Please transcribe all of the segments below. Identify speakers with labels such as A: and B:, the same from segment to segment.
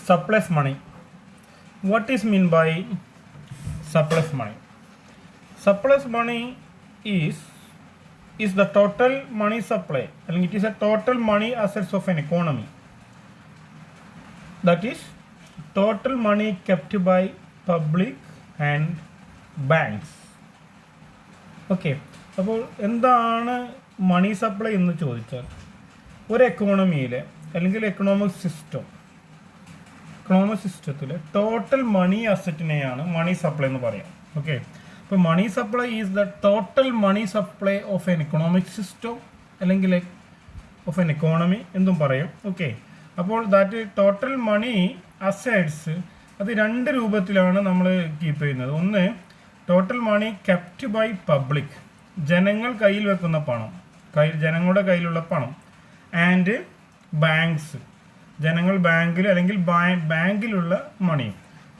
A: surplus money. What is mean by surplus money? Surplus money is the total money supply, and it is a total money assets of an economy. That is total money kept by public and banks. Okay, അപ്പോൾ എന്താണ് മണി supply എന്ന് ചോദിച്ചാൽ ഒരു എക്കോണമിയിലെ അല്ലെങ്കിൽ economic സിസ്റ്റത്തിലെ total money അസറ്റിനെയാണ് മണി supply എന്ന് പറയാം. Okay, അപ്പോൾ money supply is the total money supply of an economic system അല്ലെങ്കിൽ ഓഫ് എൻ എക്കോണമി എന്നും പറയും. ഓക്കെ, അപ്പോൾ ദാറ്റ് ടോട്ടൽ മണി അസറ്റ്സ് അത് രണ്ട് രൂപത്തിലാണ് നമ്മൾ കീപ്പ് ചെയ്യുന്നത്. ഒന്ന്, total money kept by public, ജനങ്ങൾ കയ്യിൽ വെക്കുന്ന പണം, ജനങ്ങളുടെ കയ്യിലുള്ള പണം, ആൻഡ് ബാങ്ക്സ്, ജനങ്ങൾ ബാങ്കിൽ അല്ലെങ്കിൽ ബാങ്കിലുള്ള മണി.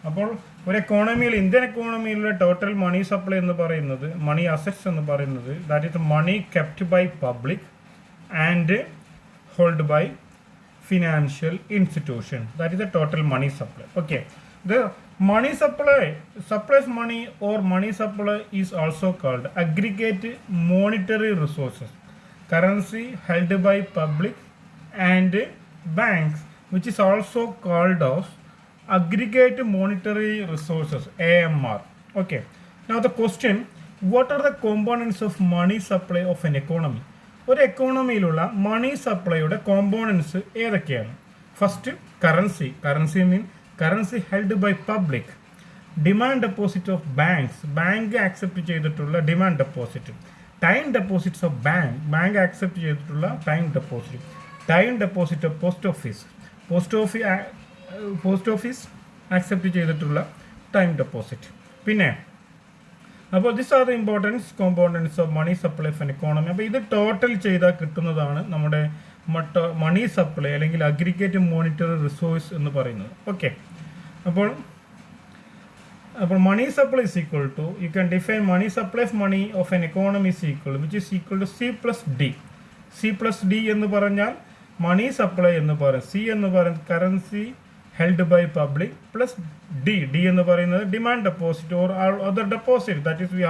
A: അപ്പോൾ ഒരു എക്കോണമിയിൽ, ഇന്ത്യൻ എക്കോണമിയിലുള്ള ടോട്ടൽ മണി സപ്ലൈ എന്ന് പറയുന്നത്, മണി അസറ്റ്സ് എന്ന് പറയുന്നത്, that is money kept by public and hold by financial institution. That is the total money supply. Okay, the money supply, surplus money or money supply is also called aggregate monetary resources, currency held by public and banks, which is also called as aggregate monetary resources, AMR. Okay, now the question, what are the components of money supply of an economy? ഒരു എക്കോണമിയിലുള്ള money സപ്ലൈയുടെ components ഏതൊക്കെയാണ്? First, currency mean currency held by public. Demand deposit of banks, bank accept ചെയ്തിട്ടുള്ള demand deposit. Time deposits of bank accept ചെയ്തിട്ടുള്ള time deposit of post office accept ചെയ്തിട്ടുള്ള time deposit. പിന്നെ അപ്പോൾ this are the importance components of money supply of an economy. അപ്പോൾ ഇത് total ചെയ്താൽ കിട്ടുന്നതാണ് നമ്മുടെ മണി സപ്ലൈ അല്ലെങ്കിൽ അഗ്രിഗേറ്റ് മോണിറ്ററി റിസോഴ്സ് എന്ന് പറയുന്നത്. ഓക്കെ, അപ്പോൾ money supply is equal to, you can define money supply of money of an economy is equal, which is equal to C plus D എന്ന് പറഞ്ഞാൽ money supply എന്ന് പറയും. C എന്ന് പറയുന്നത് currency held by public plus D എന്ന് പറയുന്നത് demand deposit or other deposit. That is we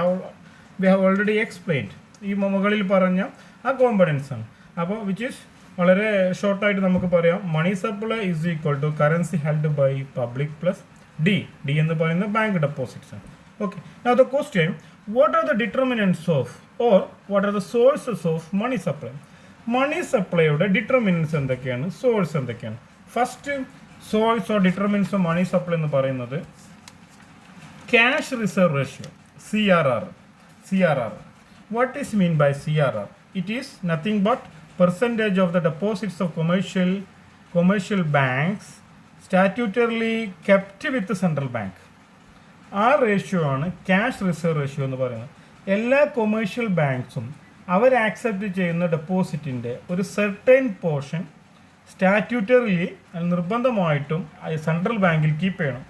A: have already explained. ഈ മുകളിൽ പറഞ്ഞ ആ കോമ്പണൻസ് ആണ്. അപ്പോൾ വിച്ച് ഈസ് വളരെ ഷോർട്ടായിട്ട് നമുക്ക് പറയാം, money supply is equal to currency held by public plus D എന്ന് പറയുന്നത് ബാങ്ക് ഡെപ്പോസിറ്റ്സ് ആണ്. Okay, now the question, what are the determinants of or what are the sources of money supply? Money സപ്ലൈയുടെ determinants എന്തൊക്കെയാണ്, source എന്തൊക്കെയാണ്? First source or determinants of money supply എന്ന് പറയുന്നത് cash reserve ratio, CRR. What is mean by CRR? It is nothing but percentage of the deposits of commercial banks statutorily kept with the central bank. ആ ratio ആണ് cash reserve ratio എന്ന് പറയുന്നത്. എല്ലാ commercial ബാങ്ക്സും അവർ accept ചെയ്യുന്ന ഡെപ്പോസിറ്റിൻ്റെ ഒരു certain portion സ്റ്റാറ്റ്യൂട്ടറിലി നിർബന്ധമായിട്ടും central ബാങ്കിൽ keep ചെയ്യണം.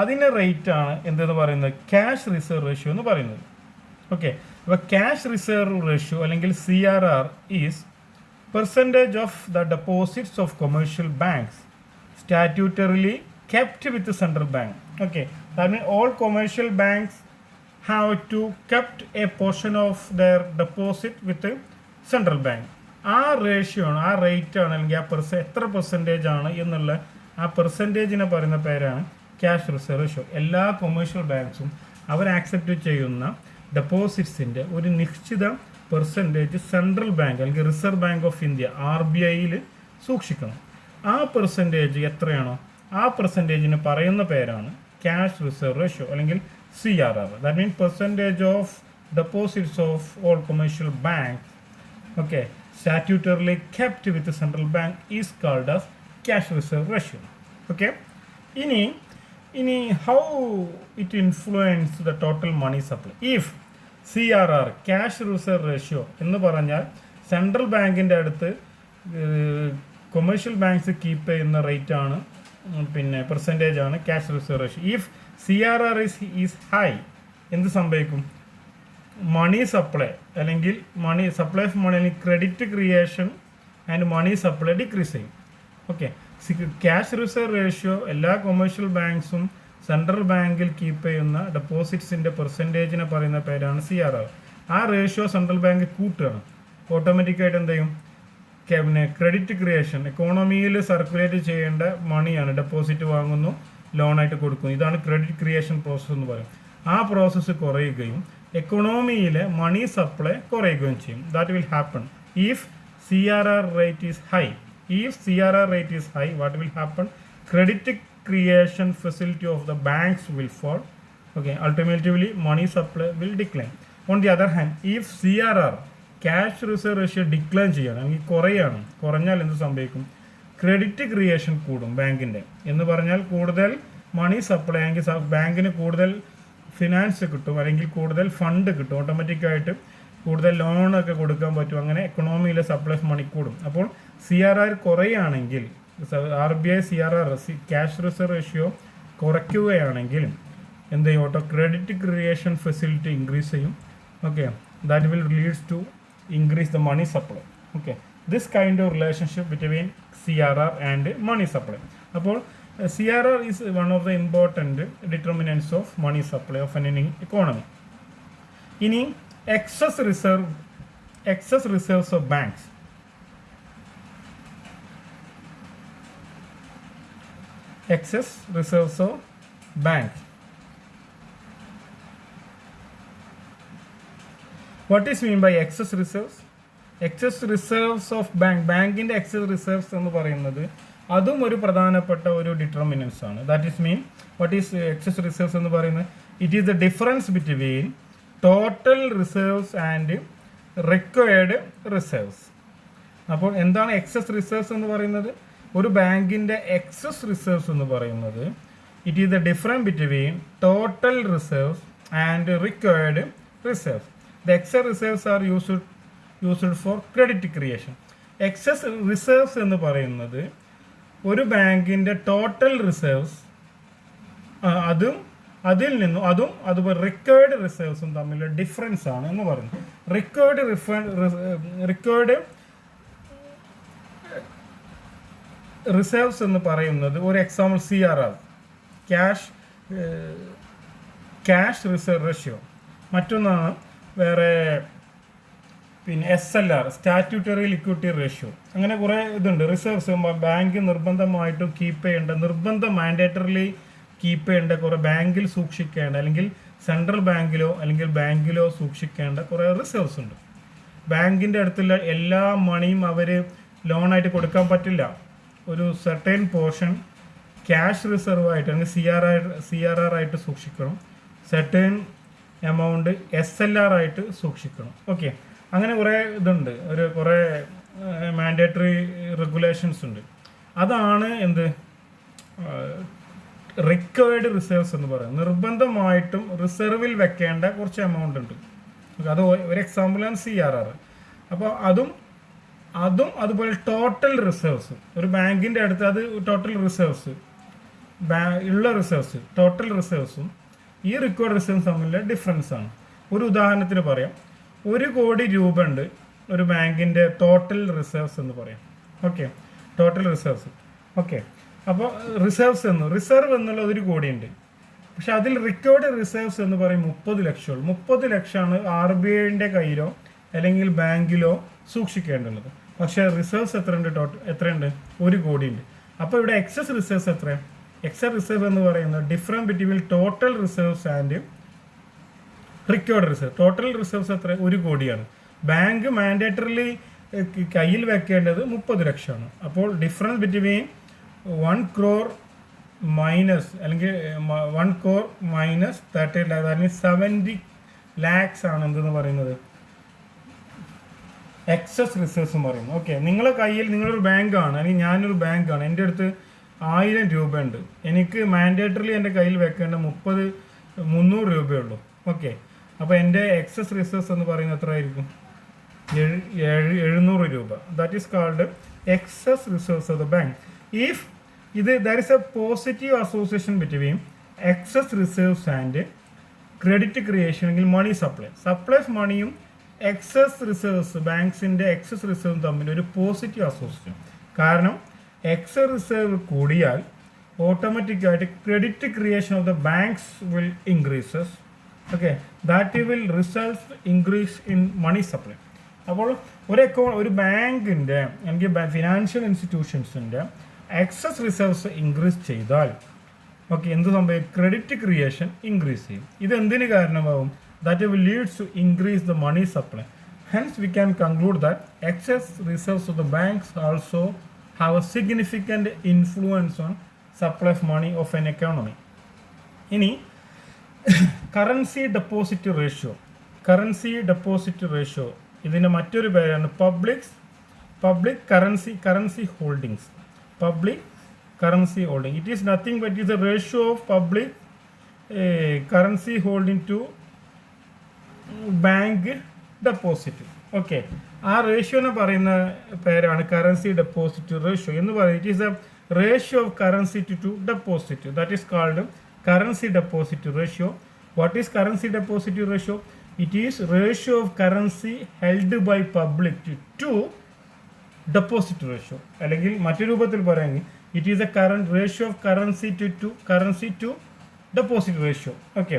A: അതിൻ്റെ റേറ്റാണ് എന്തെന്ന് പറയുന്നത്, ക്യാഷ് റിസർവ് റേഷ്യോ എന്ന് പറയുന്നത്. ഓക്കെ, അപ്പോൾ ക്യാഷ് റിസർവ് റേഷ്യോ അല്ലെങ്കിൽ CRR is percentage of the deposits of commercial banks statutorily kept with the central bank. Okay, that means all commercial banks have to kept a portion of their deposit with the central bank. ആ ratio ആണ്, ആ rate ആണ്, അല്ലെങ്കിൽ ആ എത്ര percentage ആണ് എന്നുള്ള ആ പെർസെൻറ്റേജിനെ പറയുന്ന പേരാണ് ക്യാഷ് റിസർവ് റേഷ്യോ. എല്ലാ കൊമേഴ്ഷ്യൽ ബാങ്ക്സും അവർ ആക്സെപ്റ്റ് ചെയ്യുന്ന ഡെപ്പോസിറ്റ്സിൻ്റെ ഒരു നിശ്ചിത പെർസെൻറ്റേജ് സെൻട്രൽ ബാങ്ക് അല്ലെങ്കിൽ റിസർവ് ബാങ്ക് ഓഫ് ഇന്ത്യ RBIയിൽ സൂക്ഷിക്കണം. ആ പെർസെൻറ്റേജ് എത്രയാണോ ആ പെർസെൻറ്റേജിന് പറയുന്ന പേരാണ് ക്യാഷ് റിസർവ് റേഷ്യോ അല്ലെങ്കിൽ CRR. That means percentage of deposits of all commercial bank, okay, statutorily kept with the central bank is called as cash reserve ratio. Okay, ini how it influence the total money supply? If CRR, cash reserve ratio എന്ന് പറഞ്ഞാൽ central ബാങ്കിൻ്റെ അടുത്ത് commercial banks keep ചെയ്യുന്ന rate ആണ്, പിന്നെ percentage ആണ് cash reserve ratio. If CRR is high, എന്ത് സംഭവിക്കും? മണി സപ്ലൈ അല്ലെങ്കിൽ മണി സപ്ലൈ ഓഫ് മണി അല്ലെങ്കിൽ credit creation and money supply decrease ചെയ്യും. ഓക്കെ. ക്യാഷ് റിസർവ് റേഷ്യോ എല്ലാ കൊമേഴ്ഷ്യൽ ബാങ്ക്സും സെൻട്രൽ ബാങ്കിൽ കീപ്പ് ചെയ്യുന്ന ഡെപ്പോസിറ്റ്സിൻ്റെ പെർസെൻറ്റേജിനെ പറയുന്ന പേരാണ് CRR. ആ റേഷ്യോ സെൻട്രൽ ബാങ്ക് കൂട്ടുകയാണ്. ഓട്ടോമാറ്റിക്കായിട്ട് എന്ത് ചെയ്യും? പിന്നെ ക്രെഡിറ്റ് ക്രിയേഷൻ, എക്കോണമിയിൽ സർക്കുലേറ്റ് ചെയ്യേണ്ട മണിയാണ്. ഡെപ്പോസിറ്റ് വാങ്ങുന്നു, ലോണായിട്ട് കൊടുക്കുന്നു. ഇതാണ് ക്രെഡിറ്റ് ക്രിയേഷൻ പ്രോസസ്സ് എന്ന് പറയും. ആ പ്രോസസ്സ് കുറയുകയും എക്കോണമിയിലെ മണി സപ്ലൈ കുറയുകയും ചെയ്യും. That will happen if CRR rate is high. If CRR rate is high, what will happen? Credit creation facility of the banks will fall. Okay, ultimately money supply will decline. On the other hand, if CRR cash reserve ratio decline ചെയ്യണമെങ്കിൽ കുറഞ്ഞാൽ എന്ത് സംഭവിക്കും? Credit creation കൂടും ബാങ്കിൻ്റെ. എന്ന് പറഞ്ഞാൽ കൂടുതൽ money supply ആണെങ്കിൽ ബാങ്കിന് കൂടുതൽ ഫിനാൻസ് കിട്ടും, അല്ലെങ്കിൽ കൂടുതൽ ഫണ്ട് കിട്ടും. ഓട്ടോമാറ്റിക്കായിട്ട് കൂടുതൽ ലോണൊക്കെ കൊടുക്കാൻ പറ്റും. അങ്ങനെ എക്കണോമിയിലെ സപ്ലൈ ഓഫ് മണി കൂടും. അപ്പോൾ CRR കുറയുകയാണെങ്കിൽ, RBI CRR cash reserve ratio കുറയ്ക്കുകയാണെങ്കിൽ എന്ത് ചെയ്യും? Auto credit creation facility increase ചെയ്യും. Okay, that will leads to increase the money supply. Okay, this kind of relationship between CRR and money supply. അപ്പോൾ CRR is one of the important determinants of money supply of an economy. ഇനി excess reserves of banks. Excess reserves of banks. What is mean by excess reserves? Excess reserves of ബാങ്കിൻ്റെ excess reserves എന്ന് പറയുന്നത് അതും ഒരു പ്രധാനപ്പെട്ട ഒരു determinants ആണ്. That is mean what is excess reserves എന്ന് പറയുന്നത്? It is the difference between total reserves and required reserves. അപ്പോൾ എന്താണ് എക്സസ് റിസർവ്സ് എന്ന് പറയുന്നത്? ഒരു ബാങ്കിൻ്റെ എക്സസ് റിസർവ്സ് എന്ന് പറയുന്നത് it is the difference between total reserves and required reserves. The excess reserves are used for credit creation. Excess reserves എന്ന് പറയുന്നത് ഒരു ബാങ്കിൻ്റെ ടോട്ടൽ റിസർവ്സ് അതുപോലെ റിക്വയർഡ് റിസർവ്സും തമ്മിലുള്ള ഡിഫറൻസ് ആണ് എന്ന് പറയുന്നത്. റിക്വയർഡ് റിസർവ്സ് എന്ന് പറയുന്നത് ഒരു example CRR cash reserve ratio. മറ്റൊന്നാണ് വേറെ പിന്നെ SLR സ്റ്റാറ്റ്യൂട്ടറി ലിക്വിഡിറ്റി റേഷ്യോ. അങ്ങനെ കുറേ ഇതുണ്ട്. റിസർവ്സ് ബാങ്ക് നിർബന്ധമായിട്ടും മാൻഡേറ്ററിലി കീപ്പ് ചെയ്യേണ്ട കുറേ ബാങ്കിൽ സൂക്ഷിക്കേണ്ട, അല്ലെങ്കിൽ സെൻട്രൽ ബാങ്കിലോ അല്ലെങ്കിൽ ബാങ്കിലോ സൂക്ഷിക്കേണ്ട കുറേ റിസർവ്സ് ഉണ്ട്. ബാങ്കിൻ്റെ അടുത്തുള്ള എല്ലാ മണിയും അവർ ലോണായിട്ട് കൊടുക്കാൻ പറ്റില്ല. ഒരു സർട്ടൈൻ പോർഷൻ ക്യാഷ് റിസർവ് ആയിട്ട് അല്ലെങ്കിൽ CRR ആയിട്ട് സൂക്ഷിക്കണം. സർട്ടൈൻ എമൗണ്ട് SLR ആയിട്ട് സൂക്ഷിക്കണം. ഓക്കെ, അങ്ങനെ കുറേ ഇതുണ്ട്. കുറേ മാൻഡേറ്ററി റെഗുലേഷൻസ് ഉണ്ട്. അതാണ് എന്ത് റിക്വയർഡ് റിസർവ്സ് എന്ന് പറയുന്നത്. നിർബന്ധമായിട്ടും റിസർവിൽ വെക്കേണ്ട കുറച്ച് എമൗണ്ട് ഉണ്ട്. അത് ഒരു എക്സാമ്പിളാണ് CRR. അപ്പോൾ അതും അതുപോലെ ടോട്ടൽ റിസർവ്സ് ഒരു ബാങ്കിൻ്റെ അടുത്ത് അത് ടോട്ടൽ റിസർവ്സ് ടോട്ടൽ റിസർവ്സും ഈ റിക്വയർഡ് റിസർവ്സ് തമ്മിലുള്ള ഡിഫറൻസ് ആണ്. ഒരു ഉദാഹരണത്തിന് പറയാം, 1 കോടി രൂപ ഉണ്ട് ഒരു ബാങ്കിൻ്റെ ടോട്ടൽ റിസർവ്സ് എന്ന് പറയാം. Okay, total reserves. ഓക്കെ, അപ്പോൾ റിസർവ് എന്നുള്ളത് 1 കോടി ഉണ്ട്. പക്ഷെ അതിൽ റിക്വയർഡ് റിസർവ്സ് എന്ന് പറയും 30 ലക്ഷമുള്ളൂ. 30 ലക്ഷമാണ് RBIൻ്റെ കയ്യിലോ അല്ലെങ്കിൽ ബാങ്കിലോ സൂക്ഷിക്കേണ്ടുള്ളത്. പക്ഷേ റിസർവ്സ് എത്രയുണ്ട്? 1 കോടി ഉണ്ട്. അപ്പോൾ ഇവിടെ എക്സസ് റിസർവ്സ് എത്രയാണ്? എക്സസ് റിസർവ് എന്ന് പറയുന്നത് difference between total reserves and required reserve. Total reserves എത്ര? 1 കോടിയാണ്. ബാങ്ക് മാൻഡേറ്ററിലി കയ്യിൽ വെക്കേണ്ടത് 30 ലക്ഷമാണ്. അപ്പോൾ ഡിഫറൻസ് ബിറ്റ്വീൻ 1 crore മൈനസ് അല്ലെങ്കിൽ 1 crore മൈനസ് 30 lakhs, അതായത് 70 lakhs ആണ് എന്തെന്ന് പറയുന്നത് എക്സസ് റിസർവ്സ് എന്ന് പറയുന്നത്. ഓക്കെ, നിങ്ങളുടെ കയ്യിൽ നിങ്ങളൊരു ബാങ്കാണ് അല്ലെങ്കിൽ ഞാനൊരു ബാങ്കാണ്, എൻ്റെ അടുത്ത് 1000 രൂപ ഉണ്ട്. എനിക്ക് മാൻഡേറ്ററിലി എൻ്റെ കയ്യിൽ വെക്കേണ്ട 300 രൂപയുള്ളൂ. ഓക്കെ, അപ്പോൾ എൻ്റെ എക്സസ് റിസർവ്സ് എന്ന് പറയുന്നത് എത്ര ആയിരിക്കും? 700 രൂപ. That is called excess reserves of the bank. If there is a positive association between excess reserves and credit creation അല്ലെങ്കിൽ മണി സപ്ലൈ ഓഫ് മണിയും എക്സസ് റിസർവ്സ് ബാങ്ക്സിൻ്റെ എക്സസ് റിസർവ് തമ്മിൽ ഒരു പോസിറ്റീവ് അസോസിയേഷൻ. കാരണം എക്സ് റിസർവ് കൂടിയാൽ ഓട്ടോമാറ്റിക്കായിട്ട് credit creation of the banks will increases. Okay, that will result increase in money supply. അപ്പോൾ ഒരു ബാങ്കിൻ്റെ അല്ലെങ്കിൽ ഫിനാൻഷ്യൽ ഇൻസ്റ്റിറ്റ്യൂഷൻസിൻ്റെ എക്സസ് റിസർവ്സ് ഇൻക്രീസ് ചെയ്താൽ ഓക്കെ എന്ത് സംഭവിക്കും? ക്രെഡിറ്റ് ക്രിയേഷൻ ഇൻക്രീസ് ചെയ്യും. ഇത് എന്തിന് കാരണമാവും? That will leads to increase the money supply. Hence we can conclude that excess reserves of the banks also have a significant influence on supply of money of an economy. ഇനി currency deposit ratio. Currency deposit ratio ഇതിൻ്റെ മറ്റൊരു പേരാണ് public currency holdings. Public currency holding. It is nothing but is a ratio of public currency holding to bank deposit. Okay, ആ റേഷ്യോനെ പറയുന്ന പേരാണ് currency deposit ratio എന്ന് പറയുന്നത്. It is A ratio of currency to deposit, that is called currency deposit ratio. What is currency deposit ratio? It is ratio of currency held by public to deposit ratio. അല്ലെങ്കിൽ മറ്റൊരു രൂപത്തിൽ പറയുകയാണെങ്കിൽ it is a current ratio of currency to deposit ratio. Okay,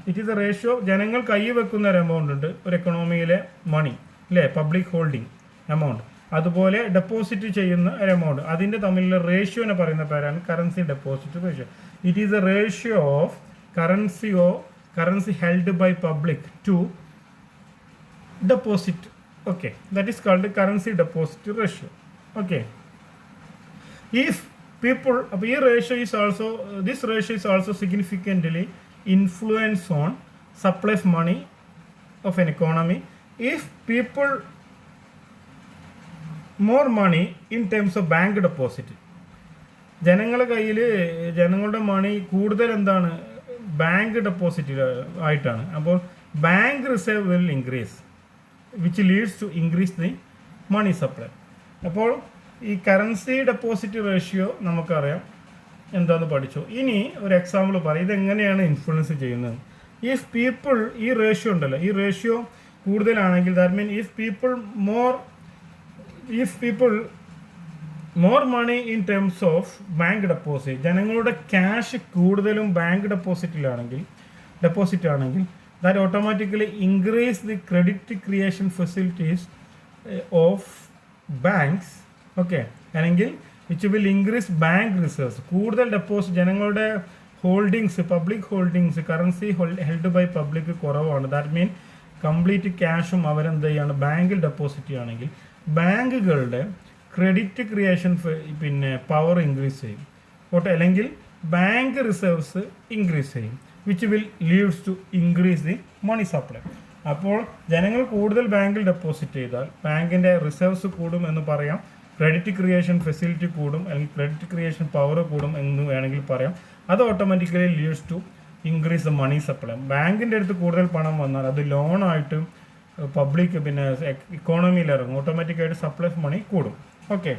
A: it is a ratio ജനങ്ങൾ കൈ വെക്കുന്ന ഒരു amount ഉണ്ട് ഒരു എക്കണോമിയിലെ മണി അല്ലേ, പബ്ലിക് ഹോൾഡിംഗ് എമൗണ്ട്, അതുപോലെ ഡെപ്പോസിറ്റ് ചെയ്യുന്ന ഒരു എമൗണ്ട്, അതിൻ്റെ തമ്മിലുള്ള റേഷ്യോനെ പറയുന്ന പേരാണ് currency deposit ratio. It is a ratio of currency held by public to deposit. Okay, that is called currency deposit ratio. Okay, if people, അപ്പോൾ ഈ ratio is also this ratio is also significantly influence on supply of money of an economy. If people more money in terms of bank deposit, ജനങ്ങളുടെ കയ്യിൽ ജനങ്ങളുടെ മണി കൂടുതൽ എന്താണ് bank deposit ആയിട്ടാണ്. അപ്പോൾ bank reserve will increase which leads to increase the money supply. അപ്പോൾ ഈ currency deposit ratio നമുക്കറിയാം എന്താണെന്ന് പഠിച്ചു. ഇനി ഒരു എക്സാമ്പിൾ പറയാം ഇതെങ്ങനെയാണ് ഇൻഫ്ലുവൻസ് ചെയ്യുന്നത്. ഇഫ് പീപ്പിൾ, ഈ റേഷ്യോ ഉണ്ടല്ലോ, ഈ റേഷ്യോ കൂടുതലാണെങ്കിൽ that mean if people more money in terms of bank deposit, ജനങ്ങളുടെ ക്യാഷ് കൂടുതലും ബാങ്ക് ഡെപ്പോസിറ്റ് ആണെങ്കിൽ that automatically increase the credit creation facilities of banks. Okay, അല്ലെങ്കിൽ which will increase bank reserves. കൂടുതൽ deposit ജനങ്ങളുടെ holdings, public holdings, currency held by public കുറവാണ്. That mean complete ക്യാഷും അവരെന്ത് ചെയ്യാണ് ബാങ്കിൽ ഡെപ്പോസിറ്റ് ചെയ്യുകയാണെങ്കിൽ ബാങ്കുകളുടെ ക്രെഡിറ്റ് ക്രിയേഷൻ പവർ ഇൻക്രീസ് ചെയ്യും. അല്ലെങ്കിൽ ബാങ്ക് റിസർവ്സ് ഇൻക്രീസ് ചെയ്യും which will leads to increase the money supply. അപ്പോൾ ജനങ്ങൾ കൂടുതൽ ബാങ്കിൽ ഡെപ്പോസിറ്റ് ചെയ്താൽ ബാങ്കിൻ്റെ റിസർവ്സ് കൂടും എന്ന് പറയാം, ക്രെഡിറ്റ് ക്രിയേഷൻ ഫെസിലിറ്റി കൂടും, അല്ലെങ്കിൽ ക്രെഡിറ്റ് ക്രിയേഷൻ പവർ കൂടും എന്ന് വേണമെങ്കിൽ പറയാം. അത് automatically leads to increase the money supply. ബാങ്കിൻ്റെ അടുത്ത് കൂടുതൽ പണം വന്നാൽ അത് ലോണായിട്ട് പബ്ലിക് ഇക്കോണമിയിൽ ഇറങ്ങും, ഓട്ടോമാറ്റിക്കായിട്ട് സപ്ലൈ ഓഫ് മണി കൂടും. Okay,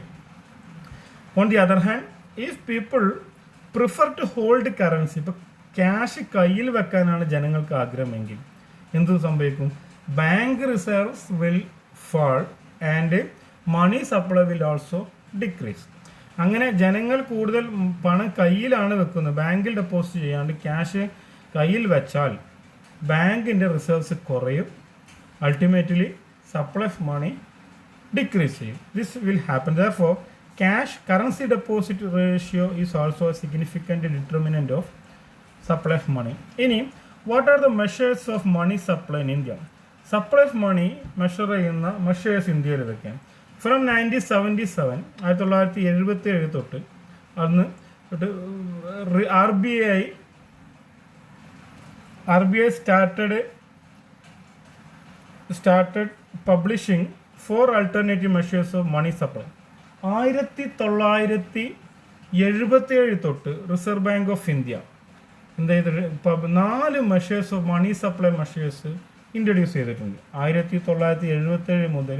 A: on the other hand if people prefer to hold currency, ഇപ്പോൾ ക്യാഷ് കയ്യിൽ വെക്കാനാണ് ജനങ്ങൾക്ക് ആഗ്രഹമെങ്കിൽ എന്ത് സംഭവിക്കും? Bank reserves will fall and money supply will also decrease. അങ്ങനെ ജനങ്ങൾ കൂടുതൽ പണം കയ്യിലാണ് വെക്കുന്നത്, ബാങ്കിൽ ഡെപ്പോസിറ്റ് ചെയ്യാണ്ട് ക്യാഷ് കയ്യിൽ വെച്ചാൽ ബാങ്കിൻ്റെ റിസർവ്സ് കുറയും, ultimately supply of money decrease ചെയ്യും. This will happen. Therefore currency deposit ratio is also a significant determinant of supply of money. ഇനി what are the measures of money supply in India? Supply of money measure ചെയ്യുന്ന measures ഇന്ത്യയിൽ ഇതൊക്കെയാണ്. From 1977 1977 തൊട്ട് അന്ന് R B I started publishing 4 alternative measures of money supply. 1977 തൊട്ട് reserve bank of India എന്ത് ചെയ്തിട്ട് 4 measures of money supply measures introduce ചെയ്തിട്ടുണ്ട്. 1977 മുതൽ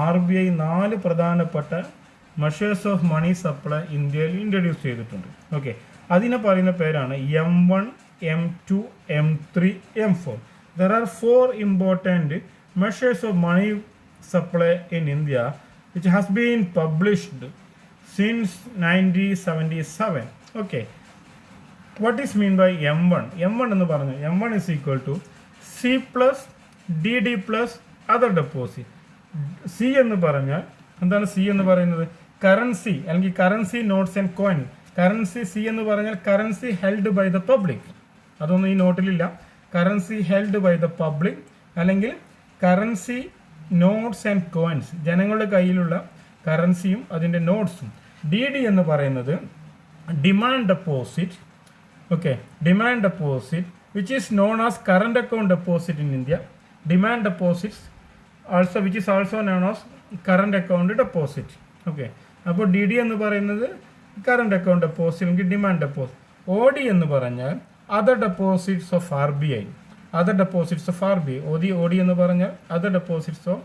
A: ആർ ബി ഐ 4 പ്രധാനപ്പെട്ട മെഷേഴ്സ് ഓഫ് മണി സപ്ലൈ ഇന്ത്യയിൽ ഇൻട്രൊഡ്യൂസ് ചെയ്തിട്ടുണ്ട്. ഓക്കെ, അതിനെ പറയുന്ന പേരാണ് M1, M2, M3, M4. There are 4 important measures of money supply in India which has been published since 1977. Okay. What is mean by M1? M1 എന്ന് പറഞ്ഞു M1 is equal to C plus DD plus other deposit. C എന്ന് പറഞ്ഞാൽ എന്താണ് C എന്ന് പറയുന്നത്? Currency അല്ലെങ്കിൽ currency notes and coin. Currency C എന്ന് പറഞ്ഞാൽ currency held by the public. അതൊന്നും ഈ നോട്ടിലില്ല. Currency held by the public അല്ലെങ്കിൽ കറൻസി നോട്ട്സ് ആൻഡ് കോയിൻസ്, ജനങ്ങളുടെ കയ്യിലുള്ള കറൻസിയും അതിൻ്റെ നോട്ട്സും. DD എന്ന് പറയുന്നത് demand deposit. Okay, demand deposit, which is known as current account deposit in India. Demand deposits also, which is also known as current account deposit. Okay, അപ്പോൾ DD എന്ന് പറയുന്നത് കറണ്ട് അക്കൗണ്ട് ഡെപ്പോസിറ്റ് അല്ലെങ്കിൽ demand deposit. OD എന്ന് പറഞ്ഞാൽ other deposits of RBI. Other deposits of RBI. OD എന്ന് പറഞ്ഞാൽ other deposits of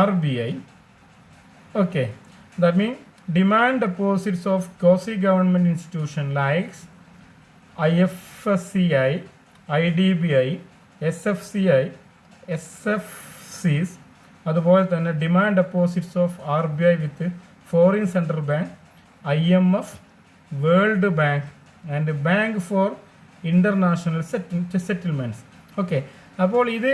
A: RBI. Okay, that means demand deposits of quasi-government institution likes IFSCI, IDBI, SFCI, SFCs, അതുപോലെ തന്നെ demand deposits of RBI with foreign central bank, IMF, world bank and bank for international settlements. Okay, അപ്പോൾ ഇത്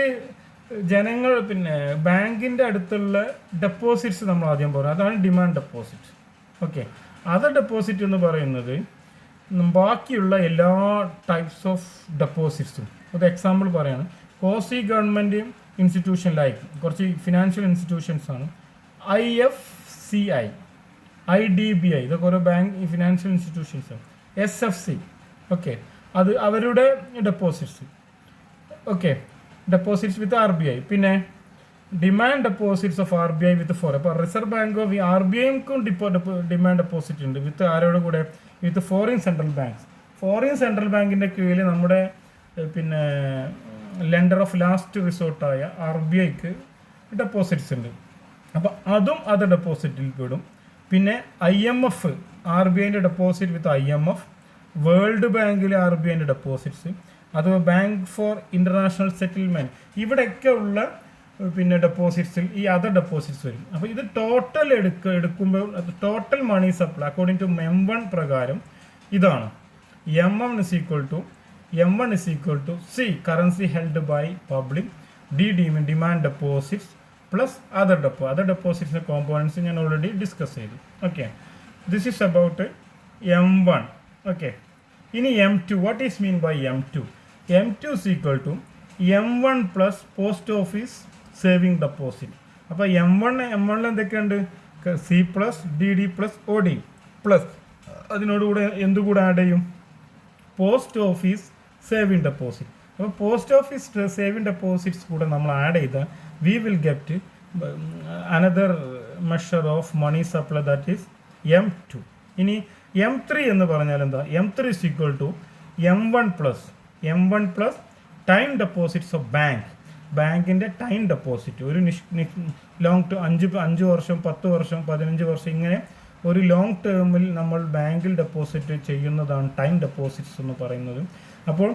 A: ജനങ്ങൾ പിന്നെ ബാങ്കിൻ്റെ അടുത്തുള്ള deposits നമ്മൾ ആദ്യം പറയും, അതാണ് demand deposit. Okay, other deposit എന്ന് പറയുന്നത് ബാക്കിയുള്ള എല്ലാ ടൈപ്സ് ഓഫ് ഡെപ്പോസിറ്റ്സും. ഒരു എക്സാമ്പിൾ പറയാണ്, കോസി ഗവൺമെൻറ് ഇൻസ്റ്റിറ്റ്യൂഷനിലായി കുറച്ച് ഫിനാൻഷ്യൽ ഇൻസ്റ്റിറ്റ്യൂഷൻസ് ആണ്. IFCI, IDBI, ഇതൊക്കെ ഓരോ ബാങ്ക് ഫിനാൻഷ്യൽ ഇൻസ്റ്റിറ്റ്യൂഷൻസ് ആണ്. SFC, ഓക്കെ, അത് അവരുടെ deposits. Okay, deposits with RBI. പിന്നെ demand deposits of RBI with for. അപ്പോൾ റിസർവ് ബാങ്ക് ഓഫ് RBIക്കും ഡിമാൻഡ് ഡെപ്പോസിറ്റ് ഉണ്ട് വിത്ത് ആരോട് കൂടെ? With foreign central banks. Foreign central ബാങ്കിൻ്റെ കീഴിൽ നമ്മുടെ പിന്നെ ലെൻഡർ ഓഫ് ലാസ്റ്റ് റിസോർട്ടായ RBIക്ക് ഡെപ്പോസിറ്റ്സ് ഉണ്ട്. അപ്പോൾ അതും അത് ഡെപ്പോസിറ്റിൽ പെടും. പിന്നെ IMF, RBIൻ്റെ ഡെപ്പോസിറ്റ് വിത്ത് IMF, വേൾഡ് ബാങ്കിൽ RBIൻ്റെ ഡെപ്പോസിറ്റ്സ്, അത് ബാങ്ക് ഫോർ ഇൻ്റർനാഷണൽ സെറ്റിൽമെൻറ്റ്, ഇവിടെയൊക്കെ ഉള്ള പിന്നെ ഡെപ്പോസിറ്റ്സിൽ ഈ അതർ ഡെപ്പോസിറ്റ്സ് വരും. അപ്പോൾ ഇത് ടോട്ടൽ എടുക്കുമ്പോൾ total money supply according to M1 പ്രകാരം ഇതാണ്. M1 is equal to C, currency held by public, demand deposits plus other ഡെപ്പോസിറ്റ്സിൻ്റെ കോമ്പോണൻസ് ഞാൻ ഓൾറെഡി ഡിസ്കസ് ചെയ്തു. Okay, this is about M1. Okay, ഇനി M2. What is mean by M2? M2 is equal to M1 plus post office saving deposit. അപ്പോൾ M1 എന്തൊക്കെയുണ്ട്? C plus DD plus OD plus അതിനോടുകൂടെ എന്തുകൂടെ add ചെയ്യും? Post office saving deposit. അപ്പോൾ post office saving deposits കൂടെ നമ്മൾ add ചെയ്താൽ we will get another measure of money supply, that is M2. ഇനി M3 എന്ന് പറഞ്ഞാൽ എന്താ? M3 is equal to M1 plus time deposits of ബാങ്കിൻ്റെ ടൈം ഡെപ്പോസിറ്റ്. ഒരു ലോങ് ടേം 5 വർഷം 10 വർഷം 15 വർഷം ഇങ്ങനെ ഒരു ലോങ് ടേമിൽ നമ്മൾ ബാങ്കിൽ ഡെപ്പോസിറ്റ് ചെയ്യുന്നതാണ് ടൈം ഡെപ്പോസിറ്റ്സ് എന്ന് പറയുന്നത്. അപ്പോൾ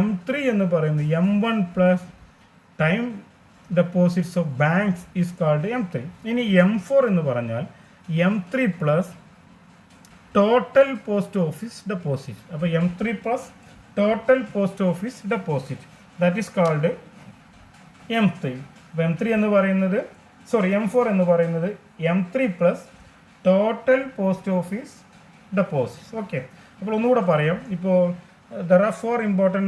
A: M3 എന്ന് പറയുന്നത് M1 plus time deposits of banks is called M3. ഇനി M4 എന്ന് പറഞ്ഞാൽ M3 plus total post office deposit. അപ്പോൾ M3 plus total post office deposit, that is called M3. അപ്പോൾ M4 എന്ന് പറയുന്നത് M3 plus total post office deposits. Okay, അപ്പോൾ ഒന്നുകൂടെ പറയാം. ഇപ്പോൾ there are 4 important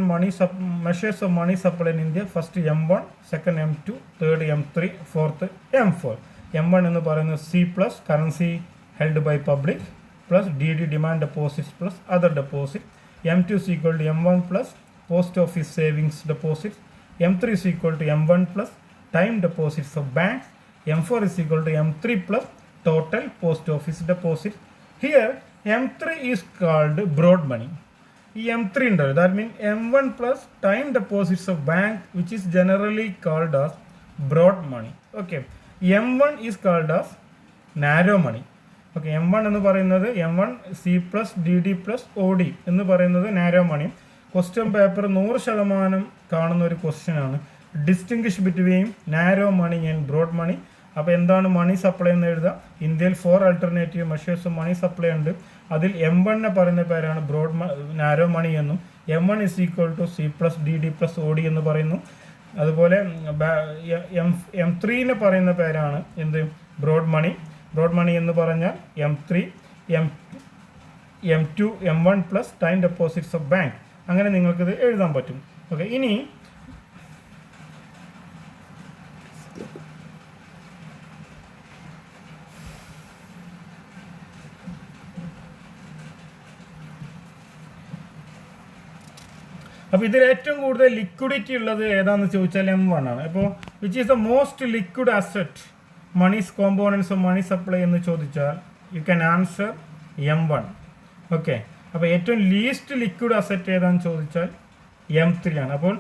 A: measures of money supply in India. First M1, second M2, third M3, fourth M4. M1 എന്ന് പറയുന്നത് C plus currency held by public plus DD demand deposits plus other deposit. M2 is equal to M1 plus post office savings deposits. M3 is equal to M1 plus time deposits of banks. M4 is equal to M3 plus total post office deposits. Here M3 is called broad money. M3 ഉണ്ടല്ലോ, that means M1 plus time deposits of bank, which is generally called as broad money. Okay, M1 is called as narrow money. Okay, M1 എന്ന് പറയുന്നത് M1 C plus DD plus OD എന്ന് പറയുന്നത് narrow മണി. Question paper 100% കാണുന്ന ഒരു question ആണ്. Distinguish between narrow money and broad money. അപ്പോൾ എന്താണ് മണി supply എന്ന് എഴുതാം. ഇന്ത്യയിൽ 4 ആൾട്ടർനേറ്റീവ് മെഷേഴ്സ് മണി സപ്ലൈ ഉണ്ട്. അതിൽ M1 പറയുന്ന പേരാണ് നാരോ മണി എന്നും, M1 = C+DD+OD എന്ന് പറയുന്നു. അതുപോലെ M3 പറയുന്ന പേരാണ് എന്ത്, ബ്രോഡ് മണി എന്ന് പറഞ്ഞാൽ M3, M2, M1 plus time deposits of bank. അങ്ങനെ നിങ്ങൾക്കിത് എഴുതാൻ പറ്റും. ഓക്കെ, ഇനി അപ്പോൾ ഇതിൽ ഏറ്റവും കൂടുതൽ ലിക്വിഡിറ്റി ഉള്ളത് ഏതാണെന്ന് ചോദിച്ചാൽ M1 ആണ്. അപ്പോൾ which is the most liquid asset moneys components of money supply എന്ന് ചോദിച്ചാൽ you can answer M1. Okay, അപ്പോൾ ഏറ്റവും ലീസ്റ്റ് ലിക്വിഡ് അസറ്റ് ഏതാണെന്ന് ചോദിച്ചാൽ M3 ആണ്. അപ്പോൾ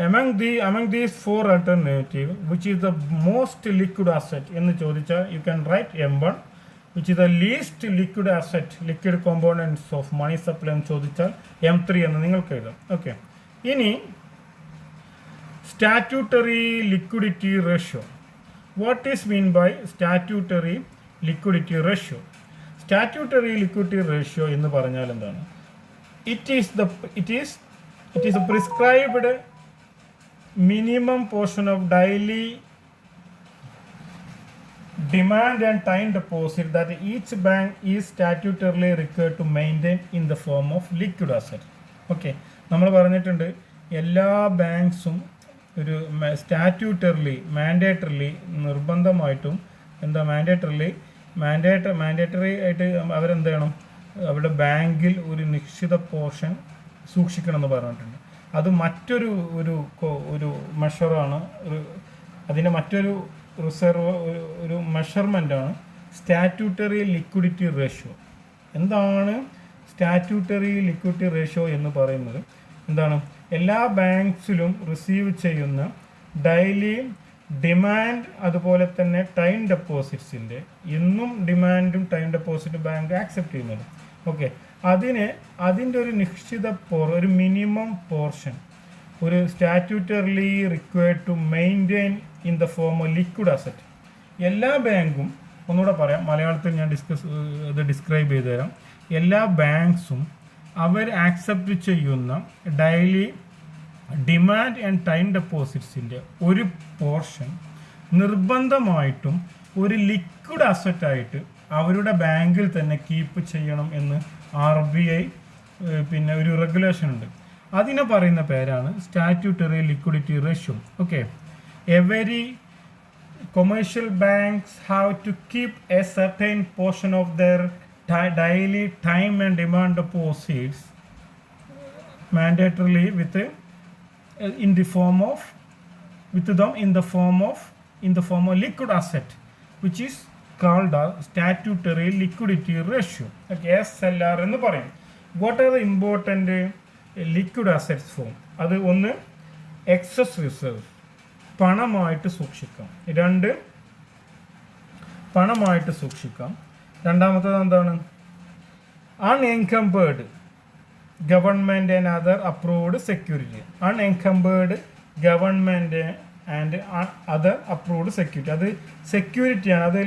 A: among these 4 alternative which is the most liquid asset എന്ന് ചോദിച്ചാൽ you can write M1, which is the least liquid asset, liquid components of money supply എന്ന് ചോദിച്ചാൽ M3 എന്ന് നിങ്ങൾക്ക് എഴുതാം. ഓക്കെ, ഇനി statutory liquidity ratio. What is mean by statutory liquidity ratio? Statutory liquidity ratio എന്ന് പറഞ്ഞാൽ എന്താണ്? It is prescribed minimum portion of daily demand and time deposit that each bank is statutorily required to maintain in the form of liquid asset. Okay, നമ്മൾ പറഞ്ഞിട്ടുണ്ട് എല്ലാ ബാങ്ക്സും ഒരു മാൻഡേറ്ററിലി നിർബന്ധമായിട്ടും mandatory ആയിട്ട് അവരെന്ത് ചെയ്യണം, അവരുടെ ബാങ്കിൽ ഒരു നിശ്ചിത പോർഷൻ സൂക്ഷിക്കണം എന്ന് പറഞ്ഞിട്ടുണ്ട്. അത് മറ്റൊരു ഒരു മെഷറാണ്, അതിൻ്റെ മറ്റൊരു റിസർവ് ഒരു മെഷർമെൻ്റാണ് സ്റ്റാറ്റ്യൂട്ടറി ലിക്വിഡിറ്റി റേഷ്യോ. എന്താണ് സ്റ്റാറ്റ്യൂട്ടറി ലിക്വിഡിറ്റി റേഷ്യോ എന്ന് പറയുന്നത്? എന്താണ്, എല്ലാ ബാങ്ക്സിലും റിസീവ് ചെയ്യുന്ന ഡെയിലി ഡിമാൻഡ് അതുപോലെ തന്നെ ടൈം ഡെപ്പോസിറ്റ്സിൻ്റെ, എന്നും ഡിമാൻഡും ടൈം ഡെപ്പോസിറ്റും ബാങ്ക് ആക്സെപ്റ്റ് ചെയ്യുന്നത്. ഓക്കെ, അതിൻ്റെ ഒരു നിശ്ചിത ഒരു മിനിമം പോർഷൻ ഒരു statutorily required to maintain in the form of liquid asset. എല്ലാ ബാങ്കും, ഒന്നുകൂടെ പറയാം, മലയാളത്തിൽ ഞാൻ ഡിസ്ക്രൈബ് ചെയ്തു തരാം. എല്ലാ ബാങ്ക്സും അവർ ആക്സെപ്റ്റ് ചെയ്യുന്ന ഡെയിലി ഡിമാൻഡ് ആൻഡ് ടൈം ഡെപ്പോസിറ്റ്സിൻ്റെ ഒരു പോർഷൻ നിർബന്ധമായിട്ടും ഒരു ലിക്വിഡ് അസറ്റായിട്ട് അവരുടെ ബാങ്കിൽ തന്നെ കീപ്പ് ചെയ്യണം എന്ന് RBI പിന്നെ ഒരു റെഗുലേഷൻ ഉണ്ട്. അതിനെ പറയുന്ന പേരാണ് statutory liquidity ratio. Okay, every commercial banks have to keep a certain portion of their daily time and demand deposits mandatorily in the form of liquid asset, which is called as statutory liquidity ratio. Okay, SLR എന്ന് പറയും. What are the important liquid assets form? അത് ഒന്ന് excess reserve, പണമായിട്ട് സൂക്ഷിക്കാം. പണമായിട്ട് സൂക്ഷിക്കാം. രണ്ടാമത്തേത് എന്താണ്? Unencumbered government and other approved security. Unencumbered government and other approved security. അത് സെക്യൂരിറ്റിയാണ്, അത്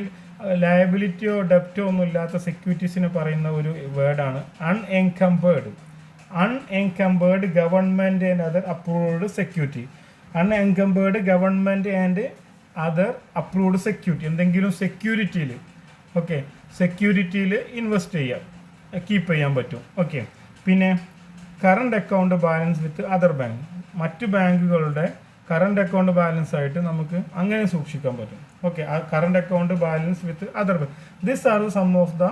A: ലയബിലിറ്റിയോ ഡെപ്റ്റോ ഒന്നും ഇല്ലാത്ത സെക്യൂരിറ്റീസിനെ പറയുന്ന ഒരു വേർഡാണ് unencumbered government and other approved security. Unencumbered government and other approved security, എന്തെങ്കിലും സെക്യൂരിറ്റിയിൽ, ഓക്കെ, സെക്യൂരിറ്റിയിൽ ഇൻവെസ്റ്റ് ചെയ്യാം, കീപ്പ് ചെയ്യാൻ പറ്റും. ഓക്കെ, പിന്നെ current account balance with other bank, മറ്റു ബാങ്കുകളുടെ കറണ്ട് അക്കൗണ്ട് ബാലൻസ് ആയിട്ട് നമുക്ക് അങ്ങനെ സൂക്ഷിക്കാൻ പറ്റും. ഓക്കെ, ആ current account balance with other bank. This are some of the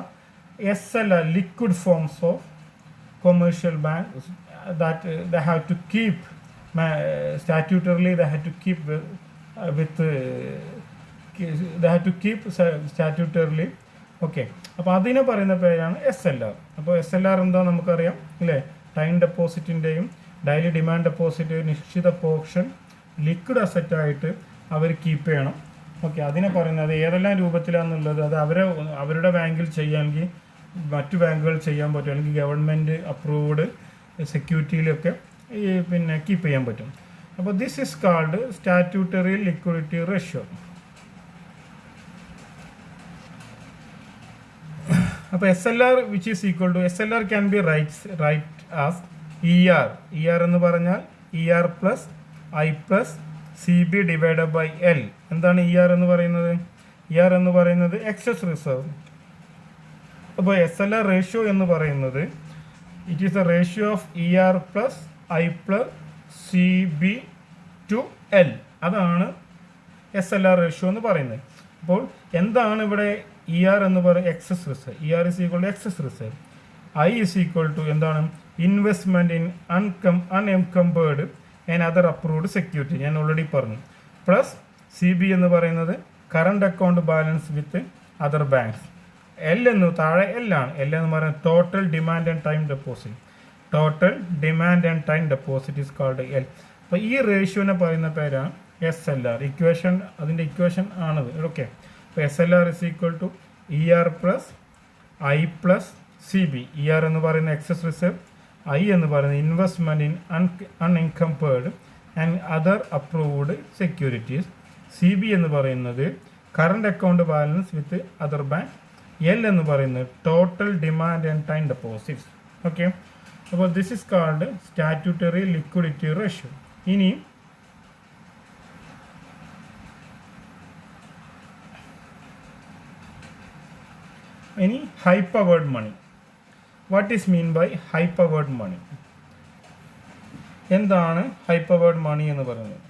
A: SLR liquid forms of commercial banks that they have to keep statutorily, they have to keep statutorily. Okay, അപ്പോൾ അതിനെ പറയുന്ന പേരാണ് SLR. അപ്പോൾ SLR എന്താ നമുക്കറിയാം അല്ലേ? Time ഡെപ്പോസിറ്റിൻ്റെയും daily demand deposit നിശ്ചിത portion liquid അസറ്റായിട്ട് അവർ keep ചെയ്യണം. ഓക്കെ, അതിനെ പറയുന്നത് ഏതെല്ലാം രൂപത്തിലാണെന്നുള്ളത് അത് അവരുടെ ബാങ്കിൽ ചെയ്യാമെങ്കിൽ മറ്റു ബാങ്കുകൾ ചെയ്യാൻ പറ്റും, അല്ലെങ്കിൽ ഗവൺമെൻറ് അപ്രൂവ്ഡ് സെക്യൂരിറ്റിയിലൊക്കെ പിന്നെ കീപ്പ് ചെയ്യാൻ പറ്റും. അപ്പോൾ this is called statutory liquidity ratio. അപ്പോൾ SLR which is equal to SLR can be write as ER എന്ന് പറഞ്ഞാൽ ER plus I plus CB divided by L. എന്താണ് ER എന്ന് പറയുന്നത്? ER എന്ന് പറയുന്നത് എക്സസ് റിസർവ്. അപ്പോൾ SLR റേഷ്യോ എന്ന് പറയുന്നത് it is a ratio of ER plus I plus CB to L. അതാണ് SLR റേഷ്യോ എന്ന് പറയുന്നത്. അപ്പോൾ എന്താണ് ഇവിടെ ER എന്ന് പറയുന്നത്? Excess reserve. ER is equal to excess reserve. I is equal to എന്താണ്? Investment in unencumbered and other approved security. ഞാൻ ഓൾറെഡി പറഞ്ഞു. പ്ലസ് CB എന്ന് പറയുന്നത് current account balance with other banks. L എന്ന് താഴെ L ആണ്. L എന്ന് പറയുന്നത് total demand and time deposit. Total demand and time deposit is called L. അപ്പോൾ ഈ റേഷ്യോനെ പറയുന്ന പേരാണ് SLR. ഇക്വേഷൻ, അതിൻ്റെ ഇക്വേഷൻ ആണത്. ഓക്കെ. അപ്പോൾ SLR is equal to ER plus I plus CB. ER എന്ന് പറയുന്ന എക്സസ് റിസർവ്, I എന്ന് പറയുന്നത് investment in unencumbered and other approved securities. CB എന്ന് പറയുന്നത് current account balance with other bank. L എന്ന് പറയുന്നത് total demand and time deposits. Okay. അപ്പോൾ this is called statutory liquidity ratio. ഇനി high powered money. What is mean by high powered money? എന്താണ് high powered money എന്ന് പറയുന്നത്?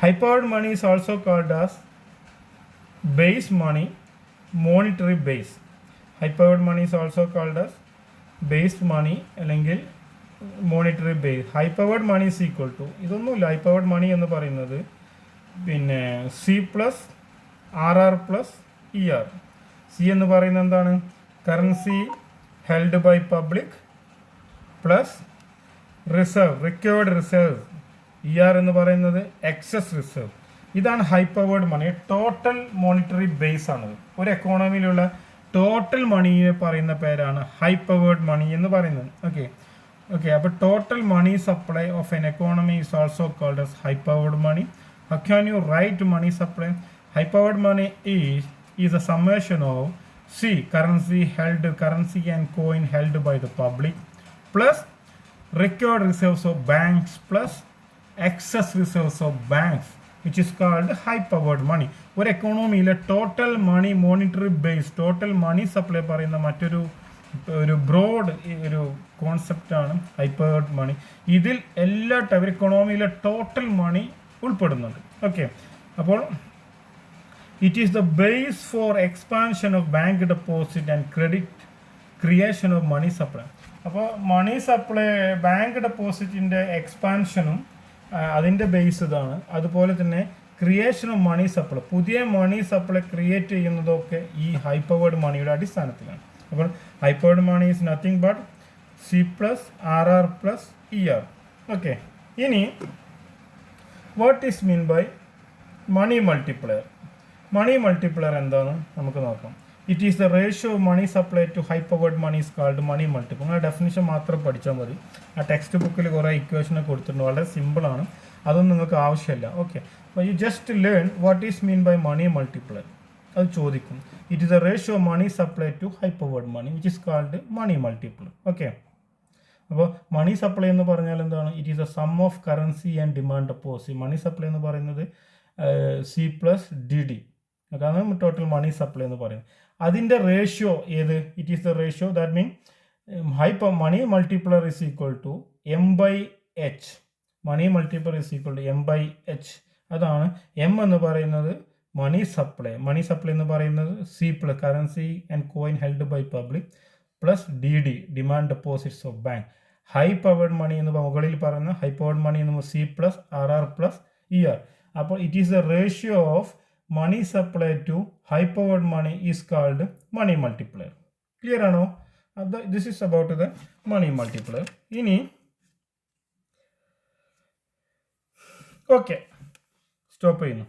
A: High powered money is also called as base money, monetary base. High powered money is also called as base money അല്ലെങ്കിൽ monetary base. High powered money is equal to, ഇതൊന്നുമില്ല. High powered money എന്ന് പറയുന്നത് പിന്നെ C plus RR plus ER. C എന്ന് പറയുന്നത് എന്താണ്? Currency held by public plus reserve, required reserve. ER എന്ന് പറയുന്നത് എക്സസ് റിസർവ്. ഇതാണ് high powered money. Total monetary base ആണത്. ഒരു എക്കോണമിയിലുള്ള ടോട്ടൽ മണിയെ പറയുന്ന പേരാണ് ഹൈ പവേർഡ് മണി എന്ന് പറയുന്നത്. ഓക്കെ. അപ്പോൾ total money supply of an economy is also called as high powered money. How can you write money supply? High powered money is a summation of currency and coin held by the public plus required reserves of banks plus excess reserves of banks, which is called high powered money. ഒരു എക്കോണമിയിലെ total money monetary base, total money supply പറയുന്ന മറ്റൊരു broad ഒരു കോൺസെപ്റ്റാണ് high powered മണി. ഇതിൽ എല്ലാ എക്കോണമിയിലെ total മണി ഉൾപ്പെടുന്നുണ്ട്. Okay. അപ്പോൾ it is the base for expansion of bank deposit and credit, creation of money supply. അപ്പോൾ മണി സപ്ലൈ, ബാങ്ക് ഡെപ്പോസിറ്റിൻ്റെ എക്സ്പാൻഷനും അതിൻ്റെ ബേസ് ഇതാണ്. അതുപോലെ തന്നെ ക്രിയേഷൻ ഓഫ് മണി സപ്ലൈ, പുതിയ മണി സപ്ലൈ ക്രിയേറ്റ് ചെയ്യുന്നതൊക്കെ ഈ ഹൈ പവേർഡ് മണിയുടെ അടിസ്ഥാനത്തിലാണ്. അപ്പോൾ high powered money is nothing but C plus RR plus ER. Okay. ഇനി what is mean by money multiplier? Money multiplier എന്താണ് നമുക്ക് നോക്കാം. It is the ratio of money supply to high powered money is called money multiplier. നിങ്ങൾ definition മാത്രം പഠിച്ചാൽ മതി. ആ text ബുക്കിൽ കുറേ ഇക്വേഷനെ കൊടുത്തിട്ടുണ്ട്. വളരെ സിമ്പിളാണ്. അതൊന്നും നിങ്ങൾക്ക് ആവശ്യമില്ല. ഓക്കെ. അപ്പോൾ you just learn what is mean by money multiplier. അത് ചോദിക്കും. It is the ratio of money supply to high powered money which is called money multiplier. Okay. അപ്പോൾ മണി സപ്ലൈ എന്ന് പറഞ്ഞാൽ എന്താണ്? It is a sum of currency and demand deposit. Money supply എന്ന് പറയുന്നത് C plus DD. അതാണ് total money supply എന്ന് പറയുന്നത്. അതിൻ്റെ റേഷ്യോ ഏത്? It is the ratio that mean money multiplier is equal to M/H. Money multiplier is equal to M/H. അതാണ് M എന്ന് പറയുന്നത് മണി സപ്ലൈ. മണി സപ്ലൈ എന്ന് പറയുന്നത് C plus currency and coin held by public plus DD demand deposits of bank. High powered money എന്ന് മുകളിൽ പറയുന്ന high powered money എന്ന് C plus RR plus ER. അപ്പോൾ it is the ratio of money supply to high powered money is called money multiplier. Clear ആണോ? This is about the money multiplier. ഇനി okay, stop ചെയ്യുന്നു.